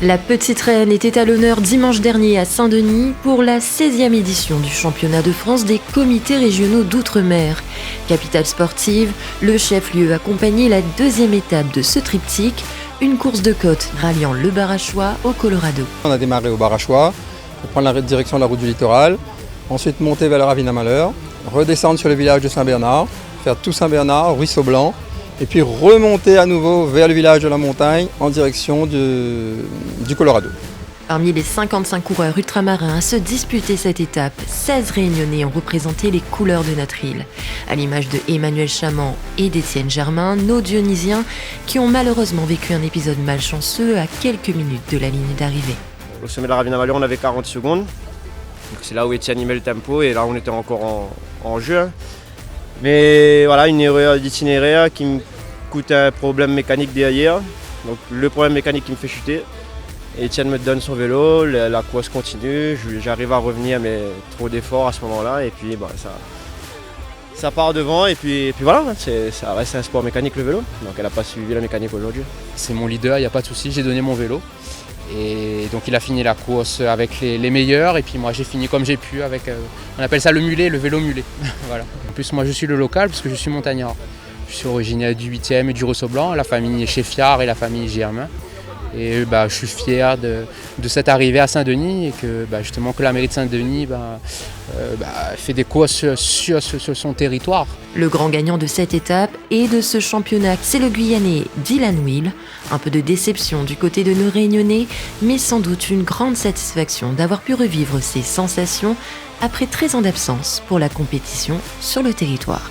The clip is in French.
La Petite Reine était à l'honneur dimanche dernier à Saint-Denis pour la 16e édition du championnat de France des comités régionaux d'outre-mer. Capitale sportive, le chef-lieu accompagnait la deuxième étape de ce triptyque, une course de côte ralliant le Barachois au Colorado. On a démarré au Barachois, pour prendre la direction de la route du littoral, ensuite monter vers la ravine à Malheur, redescendre sur le village de Saint-Bernard, faire tout Saint-Bernard, Ruisseau Blanc, et puis remonter à nouveau vers le village de la Montagne en direction du Colorado. Parmi les 55 coureurs ultramarins à se disputer cette étape, 16 Réunionnais ont représenté les couleurs de notre île. À l'image de Emmanuel Chamand et d'Étienne Germain, nos Dionysiens qui ont malheureusement vécu un épisode malchanceux à quelques minutes de la ligne d'arrivée. Au sommet de la ravine à Malheur, on avait 40 secondes. Donc c'est là où Étienne y met le tempo et là on était encore en jeu. Mais voilà, une erreur d'itinéraire qui me coûte un problème mécanique derrière. Donc le problème mécanique qui me fait chuter. Étienne me donne son vélo, la course continue, j'arrive à revenir mais trop d'efforts à ce moment-là et puis ça part devant et puis voilà, ça reste un sport mécanique le vélo. Donc elle n'a pas suivi la mécanique aujourd'hui. C'est mon leader, il n'y a pas de souci, j'ai donné mon vélo. Et donc il a fini la course avec les meilleurs et puis moi j'ai fini comme j'ai pu avec, on appelle ça le mulet, le vélo mulet. Voilà. En plus moi je suis le local parce que je suis montagnard. Je suis originaire du 8e et du Ruisseau Blanc, la famille Cheffiard et la famille Germain. Et je suis fier de cette arrivée à Saint-Denis et que justement que la mairie de Saint-Denis fait des courses sur son territoire. Le grand gagnant de cette étape et de ce championnat, c'est le Guyanais Dylan Will. Un peu de déception du côté de nos Réunionnais, mais sans doute une grande satisfaction d'avoir pu revivre ces sensations après 13 ans d'absence pour la compétition sur le territoire.